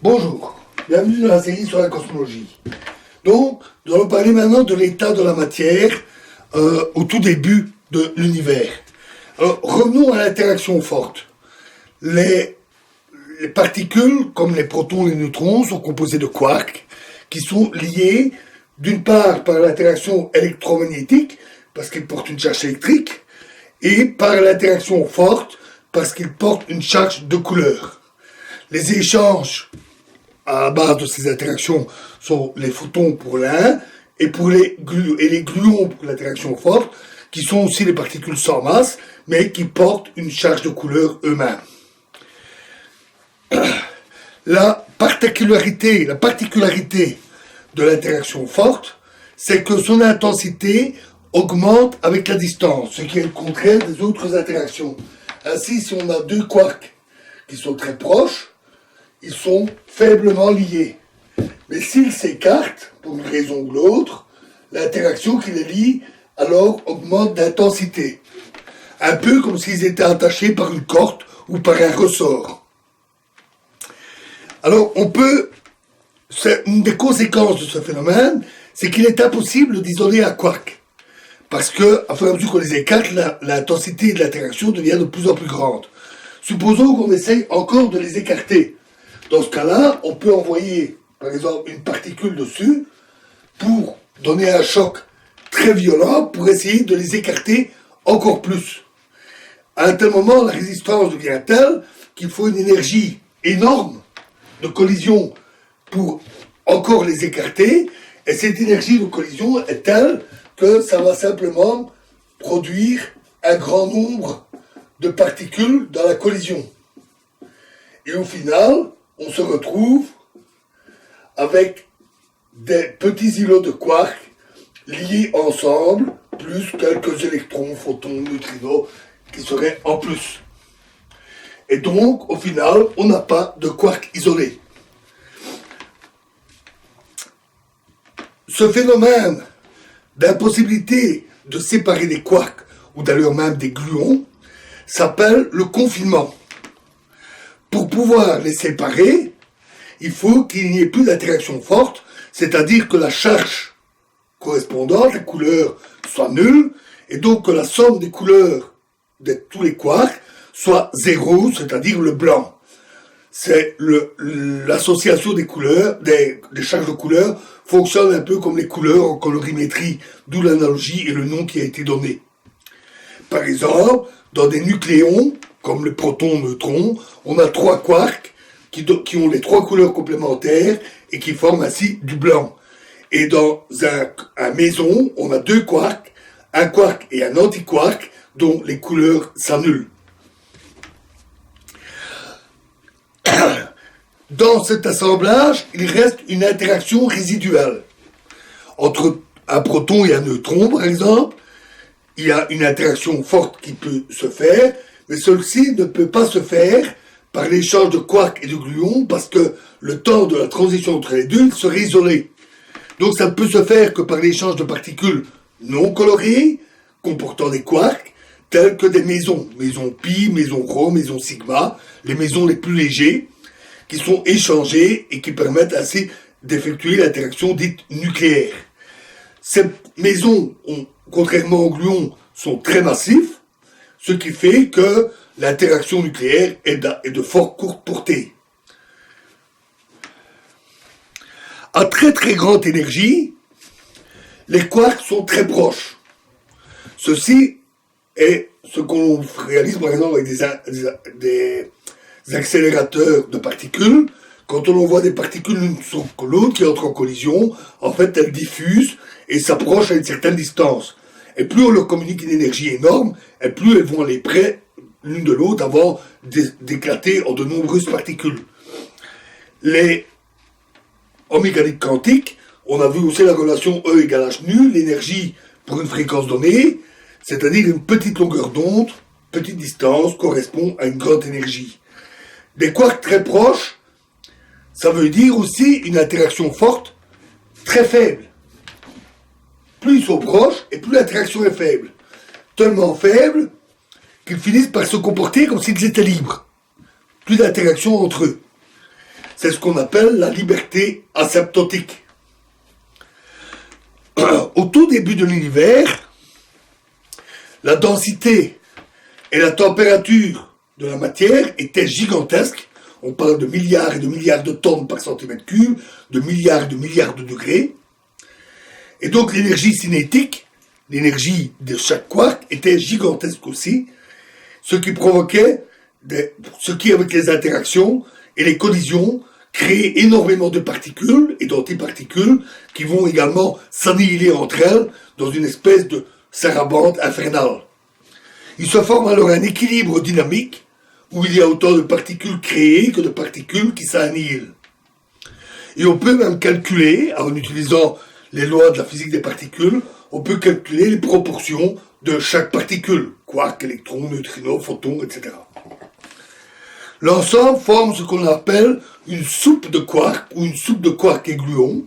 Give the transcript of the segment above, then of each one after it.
Bonjour, bienvenue dans la série sur la cosmologie. Donc, nous allons parler maintenant de l'état de la matière au tout début de l'univers. Alors, revenons à l'interaction forte. Les particules, comme les protons et les neutrons, sont composées de quarks qui sont liés d'une part par l'interaction électromagnétique, parce qu'ils portent une charge électrique, et par l'interaction forte, parce qu'ils portent une charge de couleur. Les échanges à la base de ces interactions sont les photons pour l'un et les gluons pour l'interaction forte, qui sont aussi les particules sans masse, mais qui portent une charge de couleur eux-mêmes. La particularité de l'interaction forte, c'est que son intensité augmente avec la distance, ce qui est le contraire des autres interactions. Ainsi, si on a deux quarks qui sont très proches, ils sont faiblement liés. Mais s'ils s'écartent, pour une raison ou l'autre, l'interaction qui les lie alors augmente d'intensité. Un peu comme s'ils étaient attachés par une corde ou par un ressort. Alors, une des conséquences de ce phénomène, c'est qu'il est impossible d'isoler un quark. Parce que, à fur et à mesure qu'on les écarte, l'intensité de l'interaction devient de plus en plus grande. Supposons qu'on essaye encore de les écarter. Dans ce cas-là, on peut envoyer, par exemple, une particule dessus pour donner un choc très violent pour essayer de les écarter encore plus. À un tel moment, la résistance devient telle qu'il faut une énergie énorme de collision pour encore les écarter, et cette énergie de collision est telle que ça va simplement produire un grand nombre de particules dans la collision. Et au final, on se retrouve avec des petits îlots de quarks liés ensemble, plus quelques électrons, photons, neutrinos qui seraient en plus. Et donc, au final, on n'a pas de quarks isolés. Ce phénomène d'impossibilité de séparer des quarks, ou d'ailleurs même des gluons, s'appelle le confinement. Pour pouvoir les séparer, il faut qu'il n'y ait plus d'interaction forte, c'est-à-dire que la charge correspondante, les couleurs, soit nulle, et donc que la somme des couleurs de tous les quarks soit zéro, c'est-à-dire le blanc. C'est l'association des couleurs, des charges de couleurs, fonctionne un peu comme les couleurs en colorimétrie, d'où l'analogie et le nom qui a été donné. Par exemple, dans des nucléons, comme le proton, neutron, on a trois quarks qui ont les trois couleurs complémentaires et qui forment ainsi du blanc. Et dans un méson, on a deux quarks, un quark et un antiquark, dont les couleurs s'annulent. Dans cet assemblage, il reste une interaction résiduelle. Entre un proton et un neutron, par exemple, il y a une interaction forte qui peut se faire, mais celle-ci ne peut pas se faire par l'échange de quarks et de gluons parce que le temps de la transition entre les deux serait isolé. Donc ça ne peut se faire que par l'échange de particules non colorées, comportant des quarks, tels que des mésons. Mésons pi, mésons rho, mésons sigma, les mésons les plus légers, qui sont échangés et qui permettent ainsi d'effectuer l'interaction dite nucléaire. Ces mésons, contrairement aux gluons, sont très massifs, ce qui fait que l'interaction nucléaire est de fort courte portée. À très très grande énergie, les quarks sont très proches. Ceci est ce qu'on réalise par exemple avec des accélérateurs de particules. Quand on voit des particules l'une sur l'autre qui entrent en collision, en fait elles diffusent et s'approchent à une certaine distance. Et plus on leur communique une énergie énorme, et plus elles vont aller près l'une de l'autre avant d'éclater en de nombreuses particules. En mécanique quantique, on a vu aussi la relation E égale h nu, l'énergie pour une fréquence donnée, c'est-à-dire une petite longueur d'onde, petite distance, correspond à une grande énergie. Des quarks très proches, ça veut dire aussi une interaction forte, très faible. Plus ils sont proches, et plus l'interaction est faible. Tellement faible qu'ils finissent par se comporter comme s'ils étaient libres. Plus d'interaction entre eux. c'est ce qu'on appelle la liberté asymptotique. Au tout début de l'univers, la densité et la température de la matière étaient gigantesques. On parle de milliards et de milliards de tonnes par centimètre cube, de milliards et de milliards de degrés. Et donc l'énergie cinétique, l'énergie de chaque quark, était gigantesque aussi, ce qui provoquait, ce qui avec les interactions et les collisions, créait énormément de particules et d'antiparticules qui vont également s'annihiler entre elles dans une espèce de sarabande infernale. Il se forme alors un équilibre dynamique où il y a autant de particules créées que de particules qui s'annihilent. Et on peut même calculer, en utilisant les lois de la physique des particules, on peut calculer les proportions de chaque particule, quark, électron, neutrino, photon, etc. L'ensemble forme ce qu'on appelle une soupe de quark ou une soupe de quark et gluons,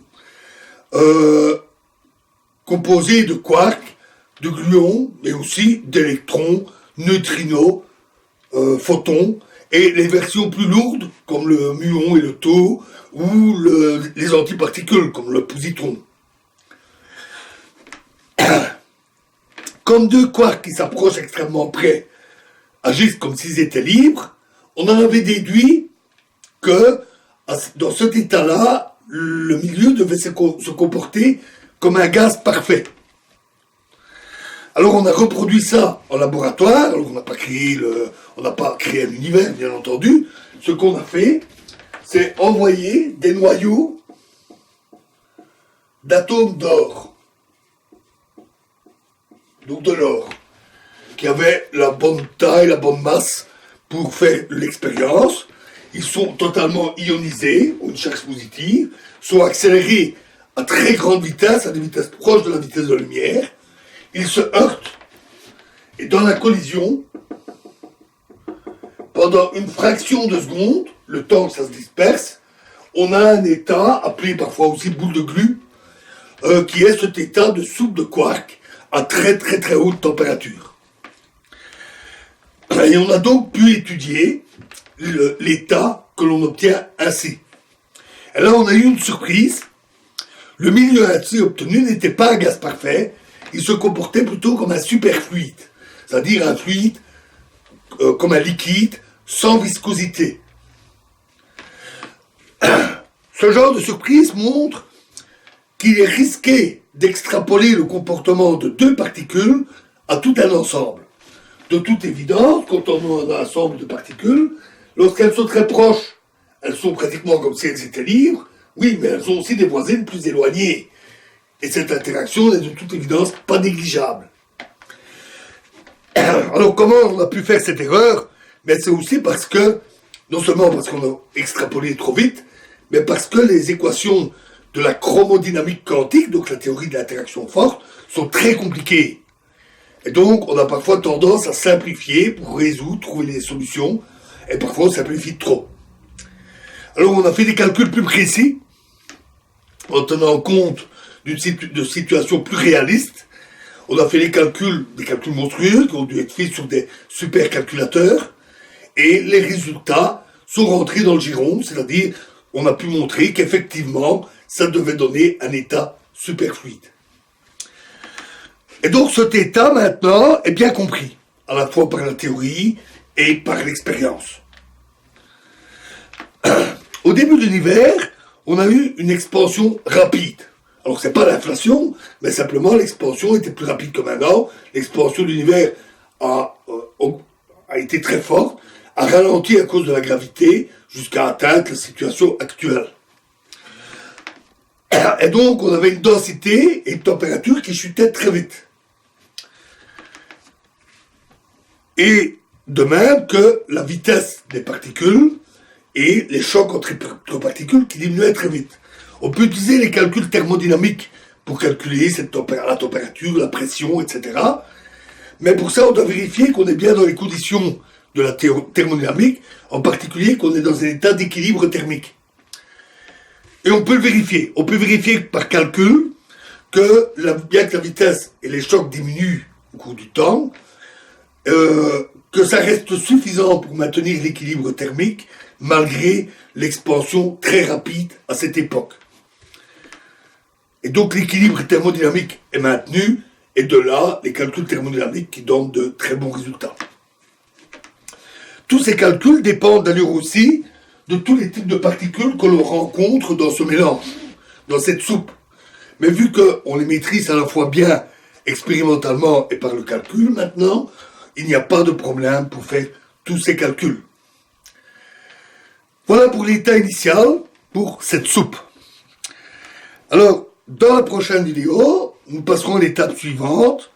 composée de quarks, de gluons, mais aussi d'électrons, neutrinos, photons, et les versions plus lourdes, comme le muon et le tau, ou les antiparticules, comme le positron. Comme deux quarks qui s'approchent extrêmement près agissent comme s'ils étaient libres, on en avait déduit que dans cet état-là, le milieu devait se comporter comme un gaz parfait. Alors on a reproduit ça en laboratoire, alors on n'a pas créé un univers, bien entendu. Ce qu'on a fait, c'est envoyer des noyaux d'atomes d'or, donc de l'or, qui avaient la bonne taille, la bonne masse pour faire l'expérience. Ils sont totalement ionisés, ont une charge positive, sont accélérés à très grande vitesse, à des vitesses proches de la vitesse de la lumière. Ils se heurtent, et dans la collision, pendant une fraction de seconde, le temps que ça se disperse, on a un état, appelé parfois aussi boule de glu, qui est cet état de soupe de quark à très très très haute température. Et on a donc pu étudier l'état que l'on obtient ainsi. Et là, on a eu une surprise. Le milieu ainsi obtenu n'était pas un gaz parfait, il se comportait plutôt comme un superfluide, c'est-à-dire un fluide comme un liquide sans viscosité. Ce genre de surprise montre qu'il est risqué d'extrapoler le comportement de deux particules à tout un ensemble. De toute évidence, quand on a un ensemble de particules, lorsqu'elles sont très proches, elles sont pratiquement comme si elles étaient libres, oui, mais elles ont aussi des voisines plus éloignées. Et cette interaction n'est de toute évidence pas négligeable. Alors comment on a pu faire cette erreur? Mais c'est aussi parce que, non seulement parce qu'on a extrapolé trop vite, mais parce que les équations de la chromodynamique quantique, donc la théorie de l'interaction forte, sont très compliquées. Et donc, on a parfois tendance à simplifier pour résoudre, trouver des solutions, et parfois on simplifie trop. Alors, on a fait des calculs plus précis, en tenant compte de situations plus réalistes. On a fait des calculs monstrueux, qui ont dû être faits sur des supercalculateurs, et les résultats sont rentrés dans le giron, c'est-à-dire, on a pu montrer qu'effectivement, ça devait donner un état superfluide. Et donc cet état, maintenant, est bien compris, à la fois par la théorie et par l'expérience. Au début de l'univers, on a eu une expansion rapide. Alors c'est pas l'inflation, mais simplement l'expansion était plus rapide que maintenant. L'expansion de l'univers a été très forte, a ralenti à cause de la gravité, jusqu'à atteindre la situation actuelle. Et donc on avait une densité et une température qui chutaient très vite. Et de même que la vitesse des particules et les chocs entre particules qui diminuaient très vite. On peut utiliser les calculs thermodynamiques pour calculer la température, la pression, etc. Mais pour ça, on doit vérifier qu'on est bien dans les conditions de la thermodynamique, en particulier qu'on est dans un état d'équilibre thermique. Et on peut le vérifier. On peut vérifier par calcul que, bien que la vitesse et les chocs diminuent au cours du temps, que ça reste suffisant pour maintenir l'équilibre thermique malgré l'expansion très rapide à cette époque. Et donc l'équilibre thermodynamique est maintenu, et de là, les calculs thermodynamiques qui donnent de très bons résultats. Tous ces calculs dépendent d'ailleurs aussi de tous les types de particules que l'on rencontre dans ce mélange, dans cette soupe. Mais vu qu'on les maîtrise à la fois bien expérimentalement et par le calcul maintenant, il n'y a pas de problème pour faire tous ces calculs. Voilà pour l'état initial pour cette soupe. Alors, dans la prochaine vidéo, nous passerons à l'étape suivante,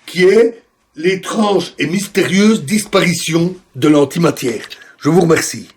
qui est l'étrange et mystérieuse disparition de l'antimatière. Je vous remercie.